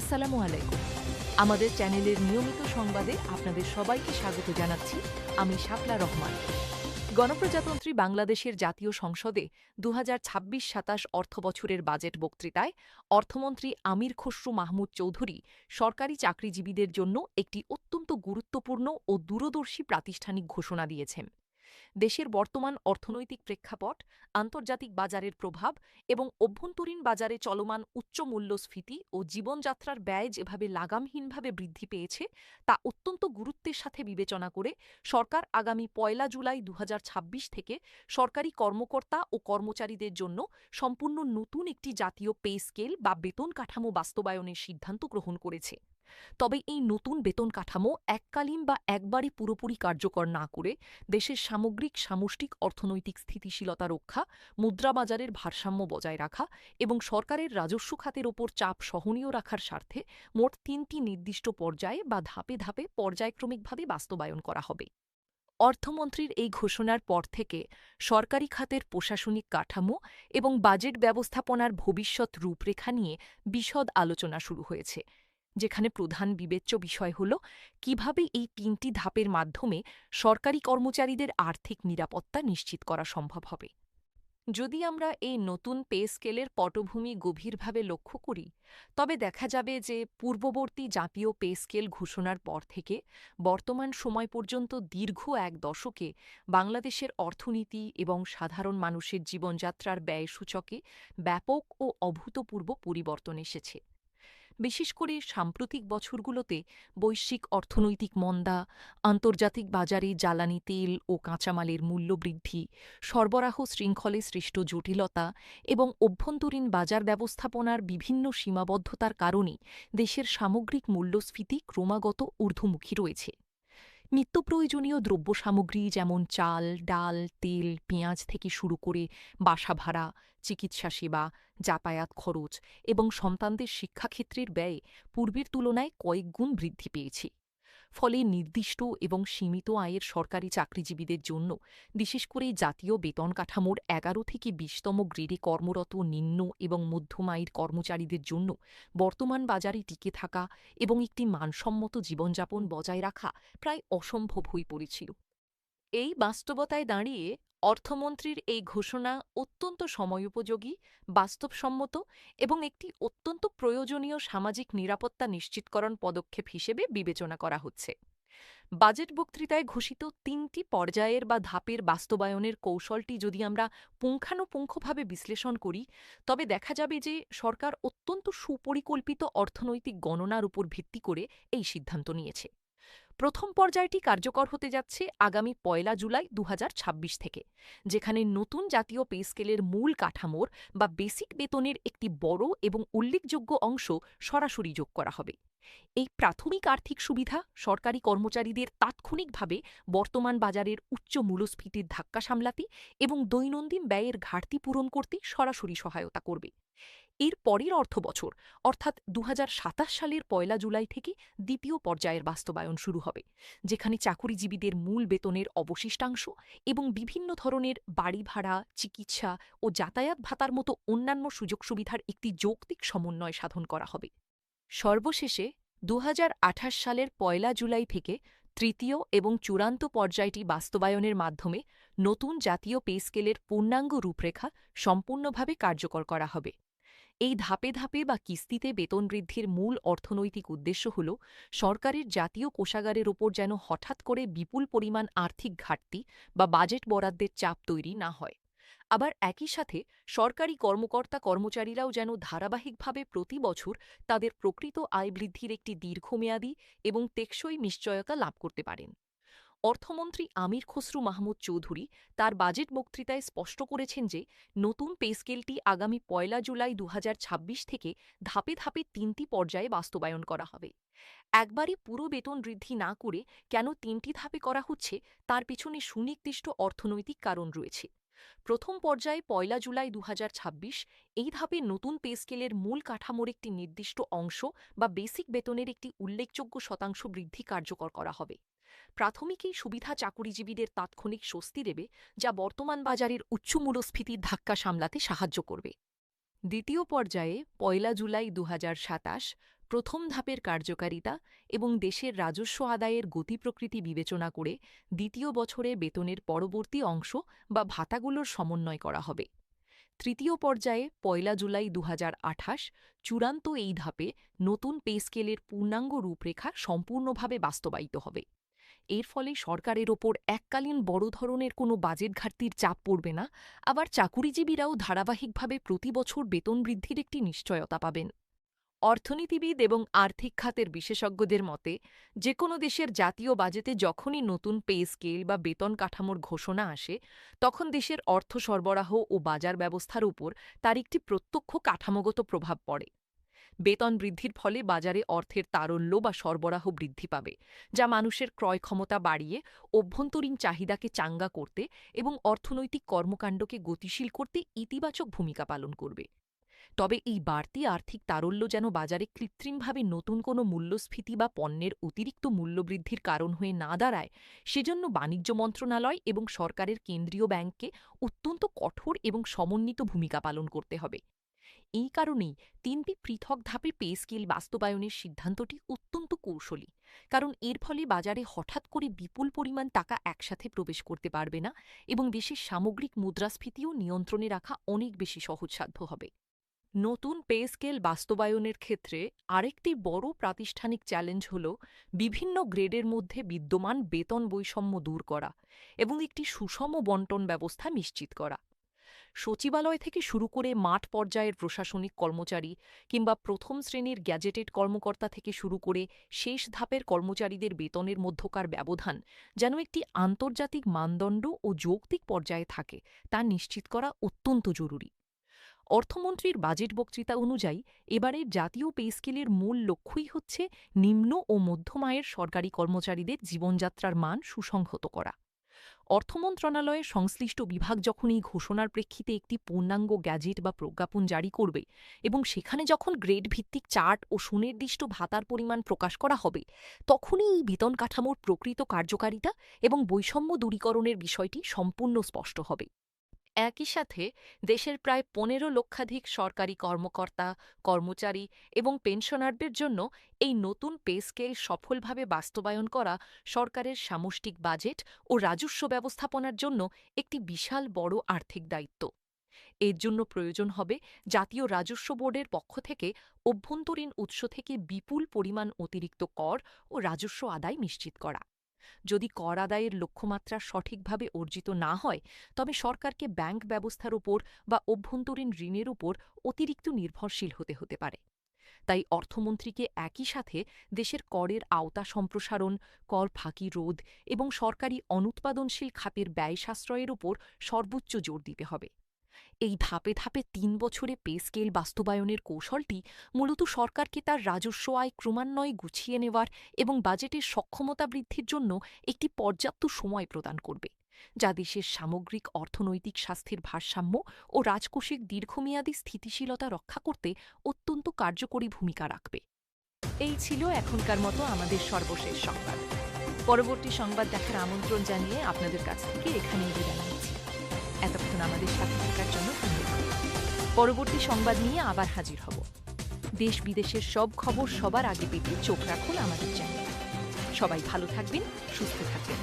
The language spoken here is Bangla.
আসসালামু আলাইকুম। আমাদের চ্যানেলের নিয়মিত সংবাদে আপনাদের সবাইকে স্বাগত জানাচ্ছি। আমি শাপলা রহমান। গণপ্রজাতন্ত্রী বাংলাদেশের জাতীয় সংসদে ২০২৬-২৭ অর্থবছরের বাজেট বক্তৃতায় অর্থমন্ত্রী আমির খসরু মাহমুদ চৌধুরী সরকারি চাকরিজীবীদের জন্য একটি অত্যন্ত গুরুত্বপূর্ণ ও দূরদর্শী প্রাতিষ্ঠানিক ঘোষণা দিয়েছেন। দেশের বর্তমান অর্থনৈতিক প্রেক্ষাপট, আন্তর্জাতিক বাজারের প্রভাব এবং অভ্যন্তরীণ বাজারে চলমান উচ্চ মূল্যস্ফীতি ও জীবনযাত্রার ব্যয় যেভাবে লাগামহীনভাবে বৃদ্ধি পেয়েছে তা অত্যন্ত গুরুত্বের সাথে বিবেচনা করে সরকার আগামী ১ জুলাই ২০২৬ থেকে সরকারি কর্মকর্তা ও কর্মচারীদের জন্য সম্পূর্ণ নতুন একটি জাতীয় পে স্কেল বা বেতন কাঠামো বাস্তবায়নের সিদ্ধান্ত গ্রহণ করেছে। তবে এই নতুন বেতন কাঠামো এককালীন বা একবারই পুরোপুরি কার্যকর না করে দেশের সামগ্রিক সামষ্টিক অর্থনৈতিক স্থিতিশীলতা রক্ষা, মুদ্রাবাজারের ভারসাম্য বজায় রাখা এবং সরকারের রাজস্ব খাতের ওপর চাপ সহনীয় রাখার স্বার্থে মোট ৩টি নির্দিষ্ট পর্যায়ে বা ধাপে ধাপে পর্যায়ক্রমিকভাবে বাস্তবায়ন করা হবে। অর্থমন্ত্রীর এই ঘোষণার পর থেকে সরকারি খাতের প্রশাসনিক কাঠামো এবং বাজেট ব্যবস্থাপনার ভবিষ্যৎ রূপরেখা নিয়ে বিশদ আলোচনা শুরু হয়েছে, যেখানে প্রধান বিবেচ্য বিষয় হল কিভাবে এই ৩টি ধাপের মাধ্যমে সরকারি কর্মচারীদের আর্থিক নিরাপত্তা নিশ্চিত করা সম্ভব হবে। যদি আমরা এই নতুন পে স্কেলের পটভূমি গভীরভাবে লক্ষ্য করি, তবে দেখা যাবে যে পূর্ববর্তী জাতীয় পে স্কেল ঘোষণার পর থেকে বর্তমান সময় পর্যন্ত দীর্ঘ ১ দশকে বাংলাদেশের অর্থনীতি এবং সাধারণ মানুষের জীবনযাত্রার ব্যয় সূচকে ব্যাপক ও অভূতপূর্ব পরিবর্তন এসেছে। বিশেষ করে সাম্প্রতিক বছরগুলোতে বৈশ্বিক অর্থনৈতিক মন্দা, আন্তর্জাতিক বাজারে জ্বালানি তেল ও কাঁচামালের মূল্য বৃদ্ধি, সরবরাহ শৃঙ্খলে সৃষ্ট জটিলতা এবং অভ্যন্তরীণ বাজার ব্যবস্থাপনার বিভিন্ন সীমাবদ্ধতার কারণে দেশের সামগ্রিক মূল্যস্ফীতি ক্রমাগত ঊর্ধ্বমুখী রয়েছে। নিত্যপ্রয়োজনীয় দ্রব্যসামগ্রী যেমন চাল, ডাল, তেল, পেঁয়াজ থেকে শুরু করে বাসা ভাড়া, চিকিৎসা সেবা, যাতায়াত খরচ এবং সন্তানদের শিক্ষাক্ষেত্রের ব্যয় পূর্বের তুলনায় কয়েক গুণ বৃদ্ধি পেয়েছে। ফলে নির্দিষ্ট এবং সীমিত আয়ের সরকারি চাকরিজীবীদের জন্য, বিশেষ করে জাতীয় বেতন কাঠামোর ১১ থেকে ২০তম গ্রেডে কর্মরত নিম্ন এবং মধ্যম আয়ের কর্মচারীদের জন্য বর্তমান বাজারে টিকে থাকা এবং একটি মানসম্মত জীবনযাপন বজায় রাখা প্রায় অসম্ভব হয়ে পড়েছিল। এই বাস্তবতায় দাঁড়িয়ে অর্থমন্ত্রীর এই ঘোষণা অত্যন্ত সময়োপযোগী, বাস্তবসম্মত এবং একটি অত্যন্ত প্রয়োজনীয় সামাজিক নিরাপত্তা নিশ্চিতকরণ পদক্ষেপ হিসেবে বিবেচনা করা হচ্ছে। বাজেট বক্তৃতায় ঘোষিত ৩টি পর্যায়ের বা ধাপের বাস্তবায়নের কৌশলটি যদি আমরা পুঙ্খানুপুঙ্খভাবে বিশ্লেষণ করি, তবে দেখা যাবে যে সরকার অত্যন্ত সুপরিকল্পিত অর্থনৈতিক গণনার উপর ভিত্তি করে এই সিদ্ধান্ত নিয়েছে। প্রথম পর্যায়টি কার্যকর হতে যাচ্ছে আগামী ১ জুলাই ২০২৬ থেকে, যেখানে নতুন জাতীয় পে স্কেলের মূল কাঠামোর বা বেসিক বেতনের একটি বড় এবং উল্লেখযোগ্য অংশ সরাসরি যোগ করা হবে। এই প্রাথমিক আর্থিক সুবিধা সরকারি কর্মচারীদের তাৎক্ষণিকভাবে বর্তমান বাজারের উচ্চ মূল্যস্ফীতির ধাক্কা সামলাতে এবং দৈনন্দিন ব্যয়ের ঘাটতি পূরণ করতে সরাসরি সহায়তা করবে। এর পরের অর্থবছর অর্থাৎ ২০২৭ সালের ১ জুলাই থেকে দ্বিতীয় পর্যায়ের বাস্তবায়ন শুরু হবে, যেখানে চাকুরিজীবীদের মূল বেতনের অবশিষ্টাংশ এবং বিভিন্ন ধরনের বাড়ি ভাড়া, চিকিৎসা ও যাতায়াত ভাতার মতো অন্যান্য সুযোগ সুবিধার একটি যৌক্তিক সমন্বয় সাধন করা হবে। সর্বশেষে ২০২৮ সালের ১ জুলাই থেকে তৃতীয় এবং চূড়ান্ত পর্যায়টি বাস্তবায়নের মাধ্যমে নতুন জাতীয় পে স্কেলের পূর্ণাঙ্গ রূপরেখা সম্পূর্ণভাবে কার্যকর করা হবে। এই ধাপে ধাপে বা কিস্তিতে বেতন বৃদ্ধির মূল অর্থনৈতিক উদ্দেশ্য হল সরকারের জাতীয় কোষাগারের ওপর যেন হঠাৎ করে বিপুল পরিমাণ আর্থিক ঘাটতি বা বাজেট বরাদ্দের চাপ তৈরি না হয়। আবার একই সাথে সরকারি কর্মকর্তা কর্মচারীরাও যেন ধারাবাহিকভাবে প্রতি বছর তাদের প্রকৃত আয় বৃদ্ধির একটি দীর্ঘমেয়াদী এবং টেকসই নিশ্চয়তা লাভ করতে পারেন। অর্থমন্ত্রী আমির খসরু মাহমুদ চৌধুরী তার বাজেট বক্তৃতায় স্পষ্ট করেছেন যে নতুন পে স্কেলটি আগামী ১ জুলাই ২০২৬ থেকে ধাপে ধাপে ৩টি পর্যায়ে বাস্তবায়ন করা হবে। একবারে পুরো বেতন বৃদ্ধি না করে কেন ৩টি ধাপে করা হচ্ছে তার পিছনে সুনির্দিষ্ট অর্থনৈতিক কারণ রয়েছে। প্রথম পর্যায়ে ১ জুলাই ২০২৬ এই ধাপে নতুন পে স্কেলের মূল কাঠামোর একটি নির্দিষ্ট অংশ বা বেসিক বেতনের একটি উল্লেখযোগ্য শতাংশ বৃদ্ধি কার্যকর করা হবে। প্রাথমিক এই সুবিধা চাকুরিজীবীদের তাৎক্ষণিক স্বস্তি দেবে, যা বর্তমান বাজারের উচ্চ মূল্যস্ফীতির ধাক্কা সামলাতে সাহায্য করবে। দ্বিতীয় পর্যায়ে ১ জুলাই ২০২৭ প্রথম ধাপের কার্যকারিতা এবং দেশের রাজস্ব আদায়ের গতি প্রকৃতি বিবেচনা করে দ্বিতীয় বছরে বেতনের পরবর্তী অংশ বা ভাতাগুলোর সমন্বয় করা হবে। তৃতীয় পর্যায়ে ১ জুলাই ২০২৮ চূড়ান্ত এই ধাপে নতুন পে স্কেলের পূর্ণাঙ্গ রূপরেখা সম্পূর্ণভাবে বাস্তবায়িত হবে। এর ফলে সরকারের ওপর এককালীন বড় ধরনের কোনো বাজেট ঘাটতির চাপ পড়বে না, আবার চাকুরিজীবীরাও ধারাবাহিকভাবে প্রতি বছর বেতন বৃদ্ধির একটি নিশ্চয়তা পাবেন। অর্থনীতিবিদ এবং আর্থিক খাতের বিশেষজ্ঞদের মতে, যে কোনো দেশের জাতীয় বাজেটে যখনই নতুন পে স্কেল বা বেতন কাঠামোর ঘোষণা আসে, তখন দেশের অর্থ সরবরাহ ও বাজার ব্যবস্থার উপর তার একটি প্রত্যক্ষ কাঠামোগত প্রভাব পড়ে। বেতন বৃদ্ধির ফলে বাজারে অর্থের তারল্য বা সরবরাহ বৃদ্ধি পাবে, যা মানুষের ক্রয় ক্ষমতা বাড়িয়ে অভ্যন্তরীণ চাহিদাকে চাঙ্গা করতে এবং অর্থনৈতিক কর্মকাণ্ডকে গতিশীল করতে ইতিবাচক ভূমিকা পালন করবে। তবে এই বাড়তি আর্থিক তারল্য যেন বাজারে কৃত্রিমভাবে নতুন কোনো মূল্যস্ফীতি বা পণ্যের অতিরিক্ত মূল্যবৃদ্ধির কারণ হয়ে না দাঁড়ায়, সেজন্য বাণিজ্য মন্ত্রণালয় এবং সরকারের কেন্দ্রীয় ব্যাংককে অত্যন্ত কঠোর এবং সমন্বিত ভূমিকা পালন করতে হবে। এই কারণেই ৩টি পৃথক ধাপে পে স্কেল বাস্তবায়নের সিদ্ধান্তটি অত্যন্ত কৌশলী, কারণ এর ফলে বাজারে হঠাৎ করে বিপুল পরিমাণ টাকা একসাথে প্রবেশ করতে পারবে না এবং দেশের সামগ্রিক মুদ্রাস্ফীতিও নিয়ন্ত্রণে রাখা অনেক বেশি সহজসাধ্য হবে। নতুন পে স্কেল বাস্তবায়নের ক্ষেত্রে আরেকটি বড় প্রাতিষ্ঠানিক চ্যালেঞ্জ হল বিভিন্ন গ্রেডের মধ্যে বিদ্যমান বেতন বৈষম্য দূর করা এবং একটি সুষম বণ্টন ব্যবস্থা নিশ্চিত করা। সচিবালয় থেকে শুরু করে মাঠ পর্যায়ের প্রশাসনিক কর্মচারী কিংবা প্রথম শ্রেণীর গ্যাজেটেড কর্মকর্তা থেকে শুরু করে শেষ ধাপের কর্মচারীদের বেতনের মধ্যকার ব্যবধান যেন একটি আন্তর্জাতিক মানদণ্ড ও যৌক্তিক পর্যায়ে থাকে, তা নিশ্চিত করা অত্যন্ত জরুরি। অর্থমন্ত্রীর বাজেট বক্তৃতা অনুযায়ী এবারের জাতীয় পে স্কেলের মূল লক্ষ্যই হচ্ছে নিম্ন ও মধ্যম আয়ের সরকারি কর্মচারীদের জীবনযাত্রার মান সুসংহত করা। অর্থ মন্ত্রণালয়ের সংশ্লিষ্ট বিভাগ যখন এই ঘোষণার প্রেক্ষিতে একটি পূর্ণাঙ্গ গ্যাজেট বা প্রজ্ঞাপন জারি করবে এবং সেখানে যখন গ্রেড ভিত্তিক চার্ট ও সুনির্দিষ্ট ভাতার পরিমাণ প্রকাশ করা হবে, তখনই এই বেতন কাঠামোর প্রকৃত কার্যকারিতা এবং বৈষম্য দূরীকরণের বিষয়টি সম্পূর্ণ স্পষ্ট হবে। একই সাথে দেশের প্রায় ১৫ লক্ষাধিক সরকারি কর্মকর্তা, কর্মচারী এবং পেনশনারদের জন্য এই নতুন পে স্কেল সফলভাবে বাস্তবায়ন করা সরকারের সামষ্টিক বাজেট ও রাজস্ব ব্যবস্থাপনার জন্য একটি বিশাল বড় আর্থিক দায়িত্ব। এর জন্য প্রয়োজন হবে জাতীয় রাজস্ব বোর্ডের পক্ষ থেকে অভ্যন্তরীণ উৎস থেকে বিপুল পরিমাণ অতিরিক্ত কর ও রাজস্ব আদায় নিশ্চিত করা। যদি কর আদায়ের লক্ষ্যমাত্রা সঠিকভাবে অর্জিত না হয়, তবে সরকারকে ব্যাংক ব্যবস্থার উপর বা অভ্যন্তরীণ ঋণের উপর অতিরিক্ত নির্ভরশীল হতে পারে। তাই অর্থমন্ত্রীকে একই সাথে দেশের করের আওতা সম্প্রসারণ, কর ফাঁকি রোধ এবং সরকারি অনুৎপাদনশীল খাতের ব্যয় সাশ্রয়ের উপর সর্বোচ্চ জোর দিতে হবে। এই ধাপে ধাপে ৩ বছরে পে স্কেল বাস্তবায়নের কৌশলটি মূলত সরকারকে তার রাজস্ব আয় ক্রমান্বয়ে গুছিয়ে নেওয়ার এবং বাজেটের সক্ষমতা বৃদ্ধির জন্য একটি পর্যাপ্ত সময় প্রদান করবে, যা দেশের সামগ্রিক অর্থনৈতিক স্বাস্থ্যের ভারসাম্য ও রাজকোষিক দীর্ঘমেয়াদী স্থিতিশীলতা রক্ষা করতে অত্যন্ত কার্যকরী ভূমিকা রাখবে। এই ছিল এখনকার মতো আমাদের সর্বশেষ সংবাদ। পরবর্তী সংবাদ দেখার আমন্ত্রণ জানিয়ে আপনাদের কাছ থেকে এখানেই বিদায় নিচ্ছি। এতক্ষণ আমাদের সাথে থাকার জন্য ধন্যবাদ। পরবর্তী সংবাদ নিয়ে আবার হাজির হব। দেশ বিদেশের সব খবর সবার আগে পেতে চোখ রাখুন আমাদের চ্যানেলে। সবাই ভালো থাকবেন, সুস্থ থাকবেন।